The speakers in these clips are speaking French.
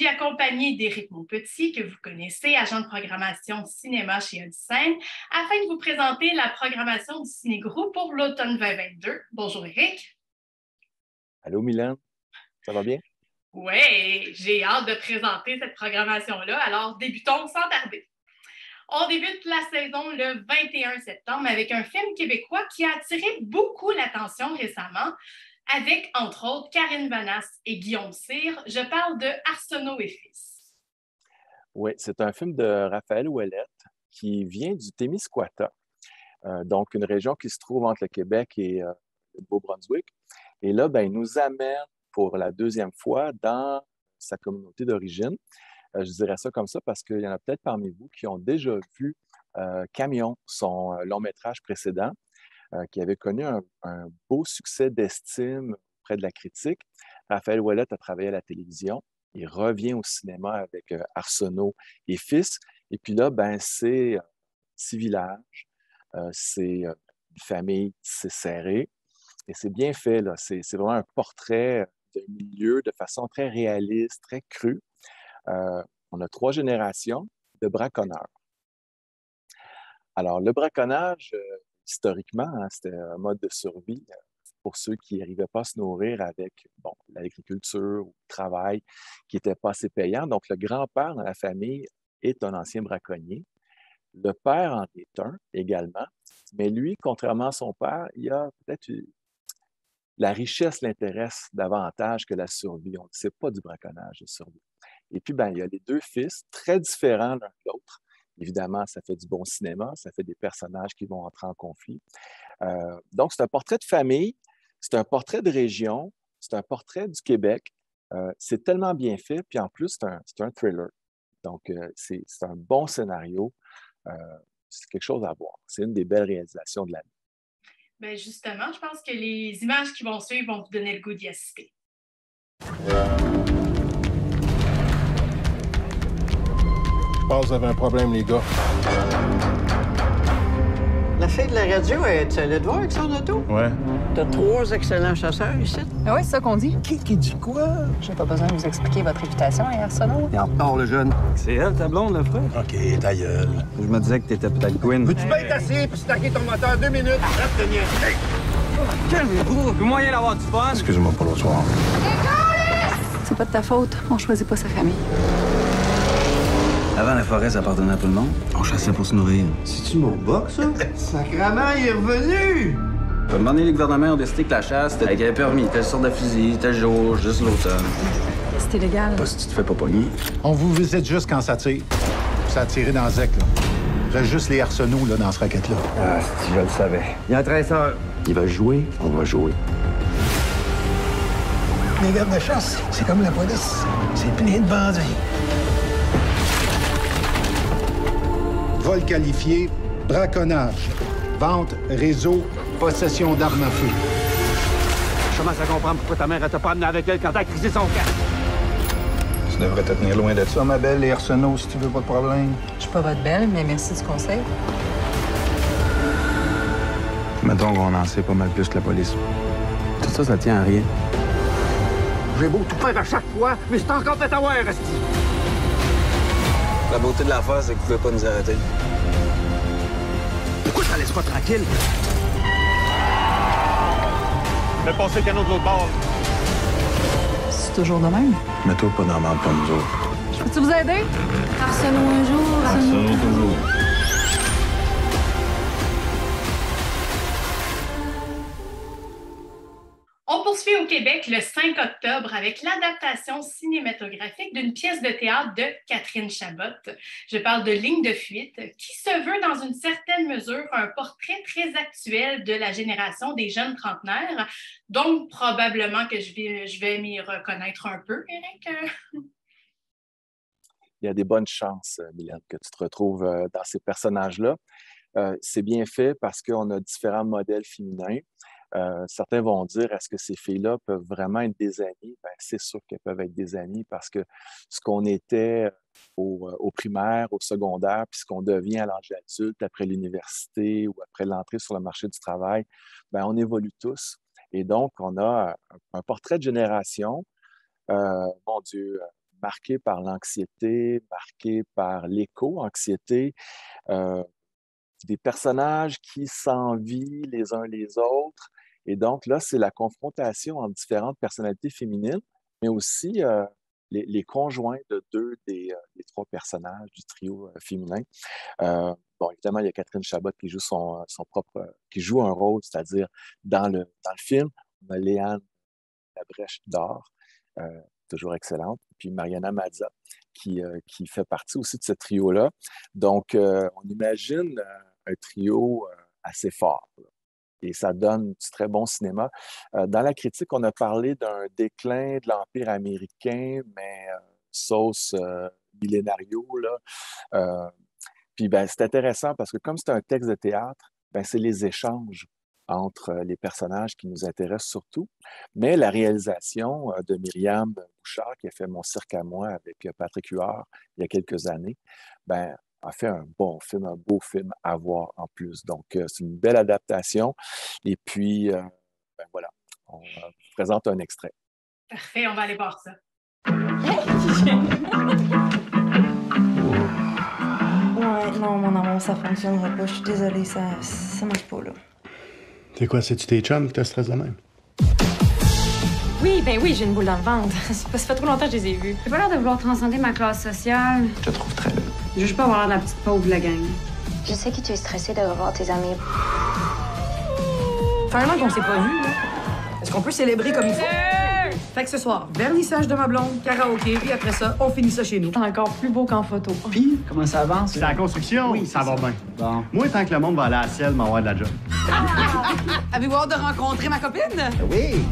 suis accompagnée d'Éric Maupetit, que vous connaissez, agent de programmation cinéma chez Odyssey, afin de vous présenter la programmation du Ciné-Groupe pour l'automne 2022. Bonjour Éric. Allô Mylène, ça va bien? Oui, j'ai hâte de présenter cette programmation-là, alors débutons sans tarder. On débute la saison le 21 septembre avec un film québécois qui a attiré beaucoup l'attention récemment, avec, entre autres, Karine Vanasse et Guillaume Cyr. Je parle de Arsenault et Fils. Oui, c'est un film de Raphaël Ouellette qui vient du Témiscouata, donc une région qui se trouve entre le Québec et le Nouveau-Brunswick. Et là, il nous amène pour la deuxième fois dans sa communauté d'origine. Je dirais ça comme ça parce qu'il y en a peut-être parmi vous qui ont déjà vu Camion, son long-métrage précédent, qui avait connu un beau succès d'estime auprès de la critique. Raphaël Ouellette a travaillé à la télévision. Il revient au cinéma avec Arsenault et Fils. Et puis là, c'est un petit village, c'est une famille tissée serrée. Et c'est bien fait, là. C'est vraiment un portrait d'un milieu de façon très réaliste, très crue. On a 3 générations de braconneurs. Alors, le braconnage, historiquement, c'était un mode de survie pour ceux qui n'arrivaient pas à se nourrir avec l'agriculture ou le travail qui n'était pas assez payant. Donc, le grand-père dans la famille est un ancien braconnier. Le père en est un également, mais lui, contrairement à son père, il a peut-être la richesse l'intéresse davantage que la survie. On ne sait pas du braconnage de survie. Et puis, il y a les 2 fils, très différents l'un de l'autre. Évidemment, ça fait du bon cinéma, ça fait des personnages qui vont entrer en conflit. Donc, c'est un portrait de famille, c'est un portrait de région, c'est un portrait du Québec. C'est tellement bien fait, puis en plus, c'est un thriller. Donc, c'est un bon scénario. C'est quelque chose à voir. C'est une des belles réalisations de l'année. Bien, justement, je pense que les images qui vont suivre vont vous donner le goût d'y assister. Je pense que vous avez un problème, les gars. La fille de la radio, tu allais te voir avec son auto? Ouais. T'as 3 excellents chasseurs ici. Ah oui, c'est ça qu'on dit. Qui dit quoi? J'ai pas besoin de vous expliquer votre réputation, hein, Arsenault. Il est en retard, le jeune. C'est elle, ta blonde, là, frère? OK, ta gueule. Je me disais que t'étais peut-être Gwyn. Veux-tu bien t'asseoir puis stacker ton moteur 2 minutes? Reste le mien. Calmez-vous! Plus moyen d'avoir du fun! Excuse-moi pour le soir. C'est pas de ta faute. On choisit pas sa famille. Avant, la forêt, ça appartenait à tout le monde. On chassait pour se nourrir. C'est-tu mon box, ça? Sacrement, il est revenu! À un moment donné, les gouvernements ont décidé que la chasse, c'était avec un permis, telle sorte de fusil, tel jour, juste l'automne. C'est illégal. Pas si tu te fais pas pogner. On vous visite juste quand ça tire. Ça a tiré dans le zec, là. Il reste juste les Arsenault, là, dans ce racket-là. Ah, si je le savais. Il y a un traiteur. Il va jouer, on va jouer. Les gardes de chasse, c'est comme la police. C'est plein de bandits. Vol qualifié, braconnage, vente, réseau, possession d'armes à feu. Je commence à comprendre pourquoi ta mère t'a pas amené avec elle quand t'as crisé son casque. Tu devrais te tenir loin de ça, ma belle, les Arsenault, si tu veux pas de problème. Je suis pas votre belle, mais merci du conseil. Mettons qu'on en sait pas mal plus que la police. Tout ça, ça tient à rien. J'ai beau tout faire à chaque fois, mais c'est encore fait avoir, Asti. La beauté de l'affaire, c'est que vous pouvez pas nous arrêter. Pourquoi ça laisse pas tranquille? Fais passer le canot de l'autre bord. C'est toujours de même. Mets-toi pas dans la merde comme nous autres. Je peux-tu vous aider? Arsenault un jour, Arsenault toujours. On poursuit au Québec le 5 octobre avec l'adaptation cinématographique d'une pièce de théâtre de Catherine Chabot. Je parle de Ligne de fuite, qui se veut dans une certaine mesure un portrait très actuel de la génération des jeunes trentenaires. Donc, probablement que je vais m'y reconnaître un peu, Éric. Il y a des bonnes chances, Mylène, que tu te retrouves dans ces personnages-là. C'est bien fait parce qu'on a différents modèles féminins. Certains vont dire, est-ce que ces filles-là peuvent vraiment être des amies? C'est sûr qu'elles peuvent être des amies parce que ce qu'on était au primaire, au secondaire, puis ce qu'on devient à l'âge adulte, après l'université ou après l'entrée sur le marché du travail, on évolue tous. Et donc, on a un portrait de génération, mon Dieu, marqué par l'anxiété, marqué par l'éco-anxiété, des personnages qui s'envient les uns les autres. Et donc là, c'est la confrontation entre différentes personnalités féminines, mais aussi les conjoints de deux des trois personnages du trio féminin. Bon, évidemment, il y a Catherine Chabot qui joue son propre, qui joue un rôle, c'est-à-dire dans le film, on a Léane Labrèche d'Or, toujours excellente, puis Mariana Mazza qui fait partie aussi de ce trio-là. Donc, on imagine un trio assez fort, là. Et ça donne du très bon cinéma. Dans la critique, on a parlé d'un déclin de l'Empire américain, mais sauce millénario, là. Puis ben, c'est intéressant parce que comme c'est un texte de théâtre, ben, c'est les échanges entre les personnages qui nous intéressent surtout. Mais la réalisation de Myriam Bouchard, qui a fait Mon cirque à moi avec Patrick Huard il y a quelques années, ben, a fait un bon film, un beau film à voir en plus. Donc, c'est une belle adaptation. Et puis, ben voilà, on vous présente un extrait. Parfait, on va aller voir ça. Ouais, non, mon amour, ça fonctionnera pas. Je suis désolée, ça marche pas, là. C'est quoi, c'est-tu tes chums qui te stressent de même? Oui, ben oui, j'ai une boule dans le ventre. Ça fait trop longtemps que je les ai vus. J'ai pas l'air de vouloir transcender ma classe sociale. Je te trouve très belle. Je veux juste pas avoir l'air de la petite pauvre de la gang. Je sais que tu es stressée de revoir tes amis. Ça fait un an qu'on s'est pas vus, là. Est-ce qu'on peut célébrer comme il faut? Fait que ce soir, vernissage de ma blonde, karaoké, puis après ça, on finit ça chez nous. C'est encore plus beau qu'en photo. Puis, comment ça avance? C'est la construction? Oui, ça va bien. Bon. Moi, tant que le monde va aller à la ciel, m'envoie de la job. Avez-vous hâte de rencontrer ma copine? Oui!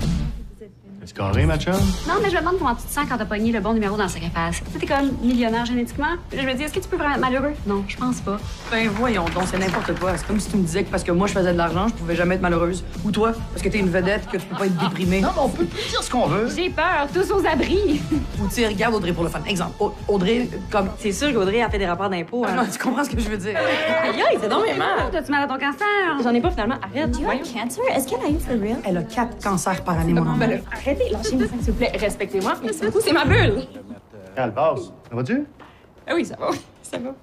C'est carré, ma chum? Non, mais je me demande comment tu te sens quand t'as pogné le bon numéro dans le sac à face. Tu sais, t'es comme millionnaire génétiquement. Je me dis, est-ce que tu peux vraiment être malheureux? Non, je pense pas. Ben voyons donc, c'est n'importe quoi. C'est comme si tu me disais que parce que moi je faisais de l'argent, je pouvais jamais être malheureuse. Ou toi, parce que t'es une vedette, que tu peux pas être déprimée. Non, mais on peut plus dire ce qu'on veut. J'ai peur, tous aux abris. Ou tu sais, regarde Audrey pour le fun. Exemple, Audrey, comme... C'est sûr qu'Audrey a fait des rapports d'impôts. Ah non, tu comprends ce que je veux dire? Aïe, c'est donc bien mal. T'as-tu mal à ton cancer? J'en ai pas finalement. Arrête. Voyons. Cancer? Est-ce qu'elle a eu for real? Elle a 4 cancers par année, mon amour. Ben là, arrêtez, lâchez-moi, s'il vous plaît. Respectez-moi. Merci beaucoup, c'est ma bulle. Elle passe. Ça va-tu? Ah oui, ça va. Ça va.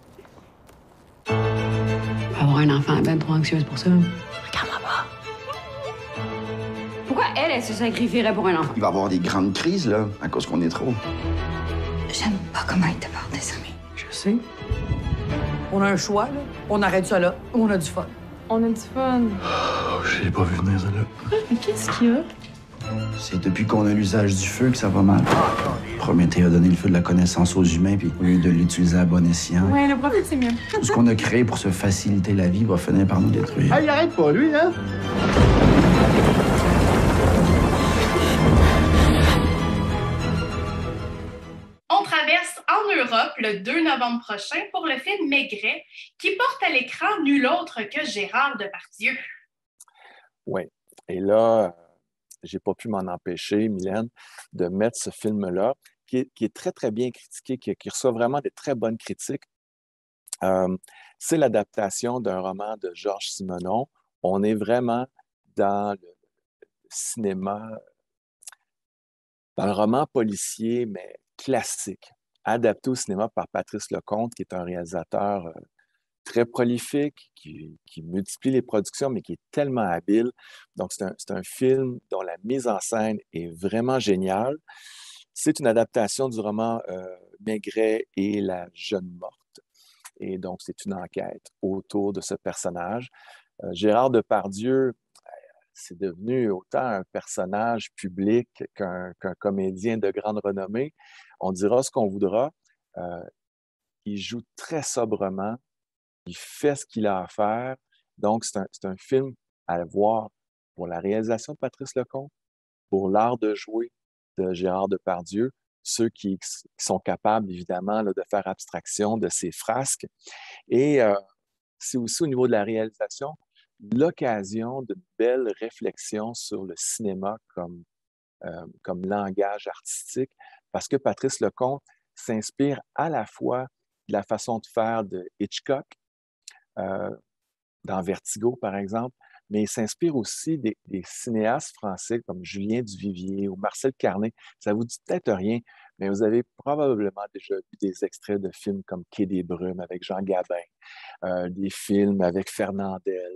Avoir un enfant, elle est ben trop anxieuse pour ça. Regarde-moi pas. Pourquoi elle se sacrifierait pour un enfant? Il va y avoir des grandes crises, là, à cause qu'on est trop. J'aime pas comment elle te parle des amis. Je sais. On a un choix, là. On arrête ça là, ou on a du fun. On a du fun. Oh, je l'ai pas vu venir, ça, là. Mais qu'est-ce qu'il y a? C'est depuis qu'on a l'usage du feu que ça va mal. Prométhée a donné le feu de la connaissance aux humains, puis au lieu de l'utiliser à bon escient, Ouais, le profit, c'est mieux. tout ce qu'on a créé pour se faciliter la vie va finir par nous détruire. Ah, il arrête pas, lui, hein? On traverse en Europe le 2 novembre prochain pour le film Maigret, qui porte à l'écran nul autre que Gérard Depardieu. Oui. Et là, j'ai pas pu m'en empêcher, Mylène, de mettre ce film-là, qui est très, très bien critiqué, qui reçoit vraiment des très bonnes critiques. C'est l'adaptation d'un roman de Georges Simenon. On est vraiment dans le cinéma, dans le roman policier, mais classique, adapté au cinéma par Patrice Lecomte, qui est un réalisateur très prolifique, qui multiplie les productions, mais qui est tellement habile. Donc, c'est un film dont la mise en scène est vraiment géniale. C'est une adaptation du roman Maigret et la jeune morte. Et donc, c'est une enquête autour de ce personnage. Gérard Depardieu, c'est devenu autant un personnage public qu'un comédien de grande renommée. On dira ce qu'on voudra. Il joue très sobrement. Il fait ce qu'il a à faire. Donc, c'est un film à voir pour la réalisation de Patrice Lecomte, pour l'art de jouer de Gérard Depardieu, ceux qui sont capables, évidemment, là, de faire abstraction de ces frasques. Et c'est aussi au niveau de la réalisation l'occasion de belles réflexions sur le cinéma comme langage artistique, parce que Patrice Lecomte s'inspire à la fois de la façon de faire de Hitchcock, dans Vertigo, par exemple, mais il s'inspire aussi des cinéastes français comme Julien Duvivier ou Marcel Carné. Ça vous dit peut-être rien, mais vous avez probablement déjà vu des extraits de films comme Quai des Brumes avec Jean Gabin, des films avec Fernandel,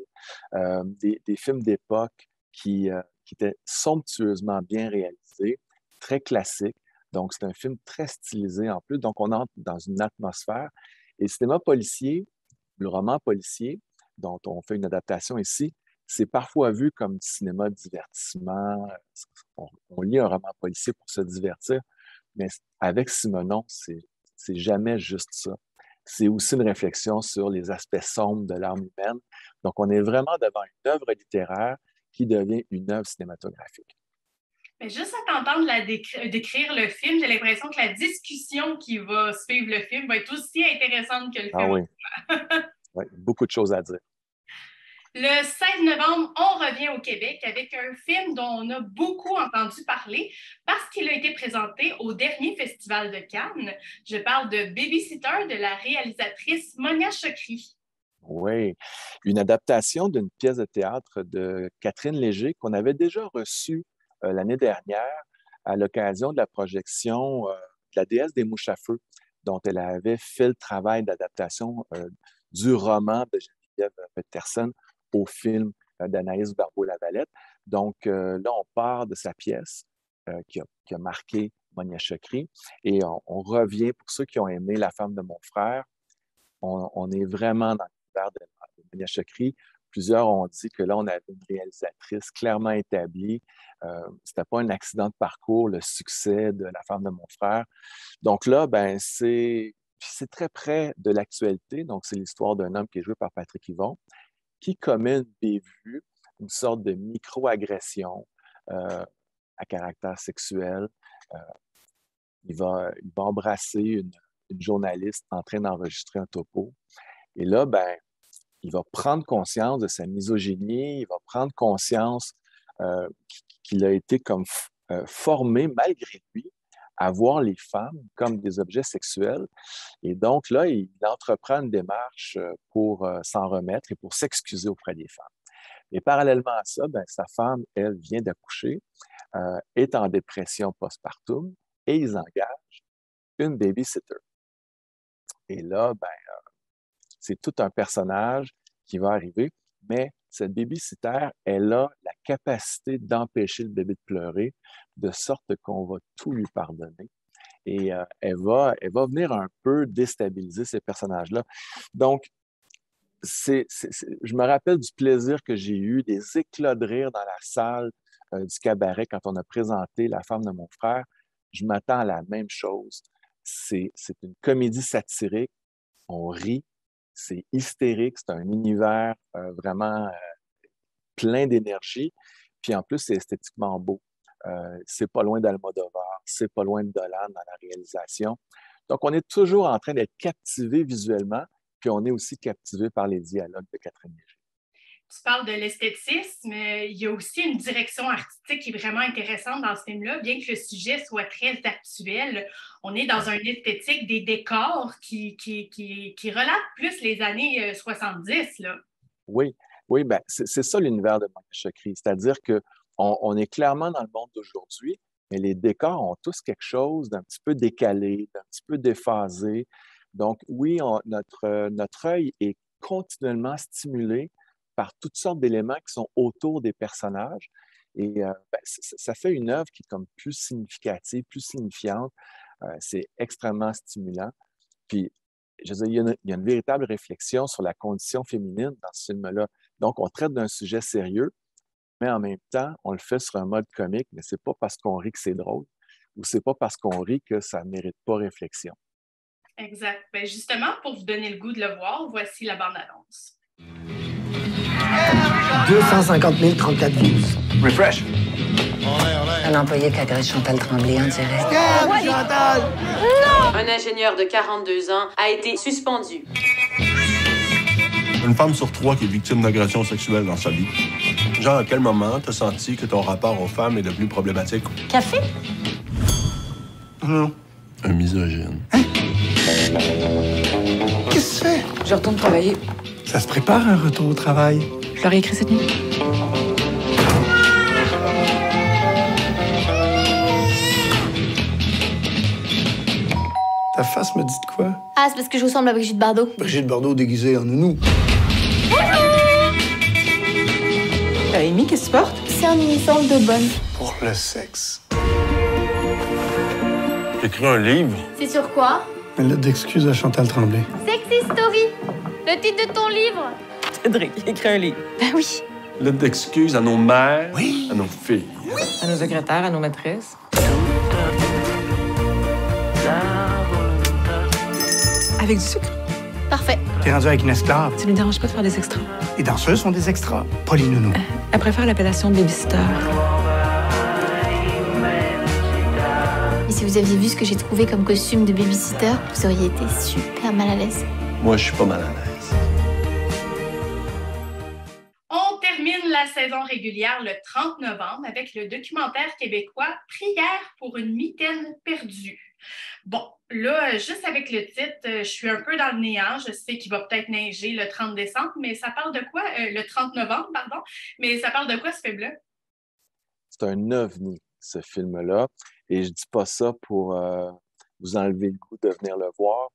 des films d'époque qui étaient somptueusement bien réalisés, très classiques. Donc, c'est un film très stylisé en plus. Donc, on entre dans une atmosphère. Et le cinéma policier, le roman policier, dont on fait une adaptation ici, c'est parfois vu comme du cinéma de divertissement. On lit un roman policier pour se divertir, mais avec Simenon, c'est jamais juste ça. C'est aussi une réflexion sur les aspects sombres de l'âme humaine. Donc, on est vraiment devant une œuvre littéraire qui devient une œuvre cinématographique. Mais juste à t'entendre décrire le film, j'ai l'impression que la discussion qui va suivre le film va être aussi intéressante que le film. Ah oui. Oui, beaucoup de choses à dire. Le 16 novembre, on revient au Québec avec un film dont on a beaucoup entendu parler parce qu'il a été présenté au dernier Festival de Cannes. Je parle de Babysitter de la réalisatrice Monia Chokri. Oui, une adaptation d'une pièce de théâtre de Catherine Léger qu'on avait déjà reçue l'année dernière à l'occasion de la projection de La déesse des mouches à feu, dont elle avait fait le travail d'adaptation du roman de Geneviève Peterson au film d'Anaïs Barbeau-Lavalette. Donc là, on part de sa pièce qui a marqué Monia Chokri et on revient, pour ceux qui ont aimé La femme de mon frère, on est vraiment dans l'univers de Monia Chokri. Plusieurs ont dit que là, on avait une réalisatrice clairement établie. C'était pas un accident de parcours, le succès de La femme de mon frère. Donc là, ben c'est très près de l'actualité. Donc, c'est l'histoire d'un homme qui est joué par Patrick Yvon, qui commet une bévue, une sorte de micro-agression à caractère sexuel. Il va embrasser une journaliste en train d'enregistrer un topo. Et là, ben, il va prendre conscience de sa misogynie, il va prendre conscience qu'il a été comme formé, malgré lui, à voir les femmes comme des objets sexuels. Et donc là, il entreprend une démarche pour s'en remettre et pour s'excuser auprès des femmes. Et parallèlement à ça, ben, sa femme, elle, vient d'accoucher, est en dépression postpartum et ils engagent une babysitter. Et là, ben, c'est tout un personnage qui va arriver, mais cette babysitter, elle a la capacité d'empêcher le bébé de pleurer, de sorte qu'on va tout lui pardonner. Et elle va venir un peu déstabiliser ces personnages-là. Donc, je me rappelle du plaisir que j'ai eu, des éclats de rire dans la salle du cabaret quand on a présenté La femme de mon frère. Je m'attends à la même chose. C'est une comédie satirique, on rit, c'est hystérique, c'est un univers vraiment plein d'énergie. Puis en plus, c'est esthétiquement beau. C'est pas loin d'Almodovar, c'est pas loin de Dolan dans la réalisation. Donc, on est toujours en train d'être captivé visuellement, puis on est aussi captivé par les dialogues de Catherine Léger. Tu parles de l'esthétisme, il y a aussi une direction artistique qui est vraiment intéressante dans ce film-là, bien que le sujet soit très actuel. On est dans une esthétique des décors qui relate plus les années 70, là. Oui, ben, c'est ça l'univers de Monia Chokri, c'est-à-dire qu'on est clairement dans le monde d'aujourd'hui, mais les décors ont tous quelque chose d'un petit peu décalé, d'un petit peu déphasé. Donc oui, notre œil est continuellement stimulé par toutes sortes d'éléments qui sont autour des personnages. Et ben, ça fait une œuvre qui est comme plus significative, plus signifiante. C'est extrêmement stimulant. Puis, je veux dire, il y a une véritable réflexion sur la condition féminine dans ce film-là. Donc, on traite d'un sujet sérieux, mais en même temps, on le fait sur un mode comique, mais c'est pas parce qu'on rit que c'est drôle, ou c'est pas parce qu'on rit que ça ne mérite pas réflexion. Exact. Ben justement, pour vous donner le goût de le voir, voici la bande-annonce. 250 034 views. Refresh. Un employé qui agresse Chantal Tremblay en direct. Chantal! Non! Un ingénieur de 42 ans a été suspendu. Une femme sur 3 qui est victime d'agression sexuelle dans sa vie. Genre, à quel moment t'as senti que ton rapport aux femmes est devenu problématique? Café? Non. Un misogyne. Hein? Qu'est-ce que tu fais? Je retourne travailler. Ça se prépare un retour au travail. Je leur ai écrit cette nuit. face me dit de quoi? Ah, c'est parce que je ressemble à Brigitte Bardot. Brigitte Bardot déguisée en nounou. Amy, qu'est-ce que tu portes? C'est un uniforme de bonne. Pour le sexe. J'écris un livre. C'est sur quoi? Une lettre d'excuse à Chantal Tremblay. Sexy Story. Le titre de ton livre. Cédric, écris un livre. Ben oui. Lettre d'excuse à nos mères, à nos filles. À nos secrétaires, à nos maîtresses. Avec du sucre. Parfait. T'es rendu avec une esclave. Ça ne me dérange pas de faire des extras. Les danseuses sont des extras, pas les nounous. Elle préfère l'appellation de babysitter. Et si vous aviez vu ce que j'ai trouvé comme costume de babysitter, vous auriez été super mal à l'aise. Moi, je suis pas mal à l'aise. On termine la saison régulière le 30 novembre avec le documentaire québécois Prière pour une mitaine perdue. Bon, là, juste avec le titre, je suis un peu dans le néant. Je sais qu'il va peut-être neiger le 30 décembre, mais ça parle de quoi? Le 30 novembre, pardon. Mais ça parle de quoi, ce film-là? C'est un ovni, ce film-là. Et je dis pas ça pour vous enlever le goût de venir le voir.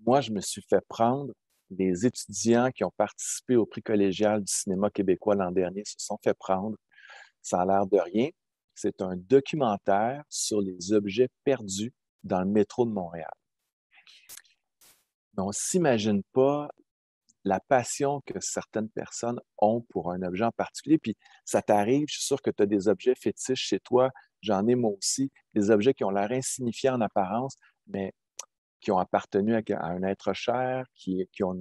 Moi, je me suis fait prendre. Les étudiants qui ont participé au prix collégial du cinéma québécois l'an dernier se sont fait prendre. Ça a l'air de rien. C'est un documentaire sur les objets perdus dans le métro de Montréal. Mais on ne s'imagine pas la passion que certaines personnes ont pour un objet en particulier. Puis ça t'arrive, je suis sûr que tu as des objets fétiches chez toi. J'en ai moi aussi, des objets qui ont l'air insignifiants en apparence, mais qui ont appartenu à un être cher, qui ont,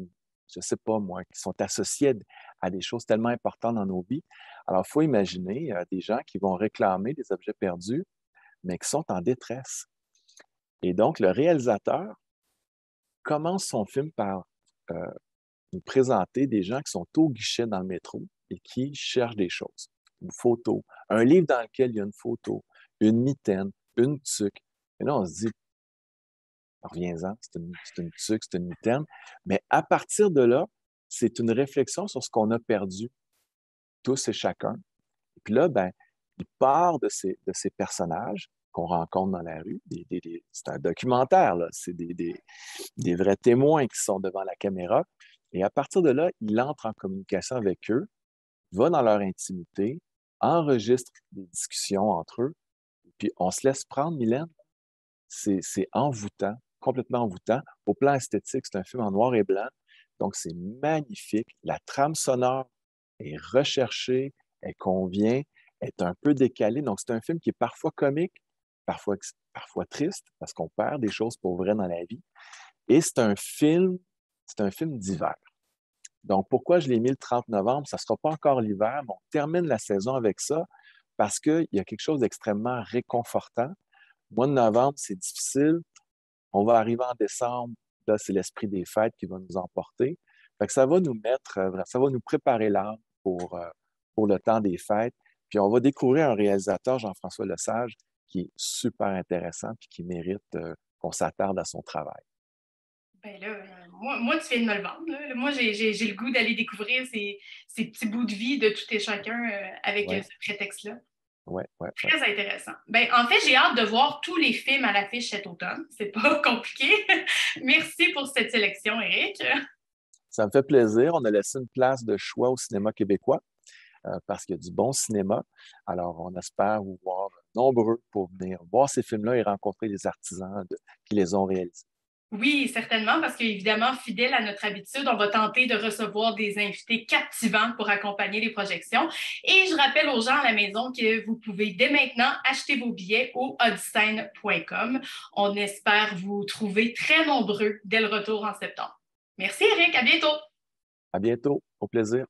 je ne sais pas moi, qui sont associés à des choses tellement importantes dans nos vies. Alors, il faut imaginer des gens qui vont réclamer des objets perdus, mais qui sont en détresse. Et donc, le réalisateur commence son film par nous présenter des gens qui sont au guichet dans le métro et qui cherchent des choses. Une photo, un livre dans lequel il y a une photo, une mitaine, une tuque. Et là, on se dit, reviens-en, c'est une tuque, c'est une mitaine. Mais à partir de là, c'est une réflexion sur ce qu'on a perdu, tous et chacun. Et puis là, ben, il part de ces personnages qu'on rencontre dans la rue. C'est un documentaire, là. C'est des vrais témoins qui sont devant la caméra. Et à partir de là, il entre en communication avec eux, va dans leur intimité, enregistre des discussions entre eux. Et puis, on se laisse prendre, Mylène. C'est envoûtant, complètement envoûtant. Au plan esthétique, c'est un film en noir et blanc. Donc, c'est magnifique. La trame sonore est recherchée, elle convient, est un peu décalée. Donc, c'est un film qui est parfois comique, parfois triste, parce qu'on perd des choses pour vrai dans la vie. Et c'est un film d'hiver. Donc, pourquoi je l'ai mis le 30 novembre? Ça ne sera pas encore l'hiver, mais on termine la saison avec ça parce qu'il y a quelque chose d'extrêmement réconfortant. Le mois de novembre, c'est difficile. On va arriver en décembre. Là, c'est l'esprit des fêtes qui va nous emporter. Fait que ça va nous préparer l'âme pour le temps des fêtes. Puis on va découvrir un réalisateur, Jean-François Lesage, qui est super intéressant et qui mérite qu'on s'attarde à son travail. Ben là, moi, tu viens de me le vendre. Là. Moi, j'ai le goût d'aller découvrir ces petits bouts de vie de tout et chacun avec ce prétexte-là. Ouais. Très intéressant. Ben, en fait, j'ai hâte de voir tous les films à l'affiche cet automne. C'est pas compliqué. Merci pour cette sélection, Éric. Ça me fait plaisir. On a laissé une place de choix au cinéma québécois parce qu'il y a du bon cinéma. Alors, on espère vous voir nombreux pour venir voir ces films-là et rencontrer les artisans qui les ont réalisés. Oui, certainement, parce qu'évidemment, fidèle à notre habitude, on va tenter de recevoir des invités captivants pour accompagner les projections. Et je rappelle aux gens à la maison que vous pouvez dès maintenant acheter vos billets au odscène.com. On espère vous trouver très nombreux dès le retour en septembre. Merci, Éric. À bientôt. À bientôt. Au plaisir.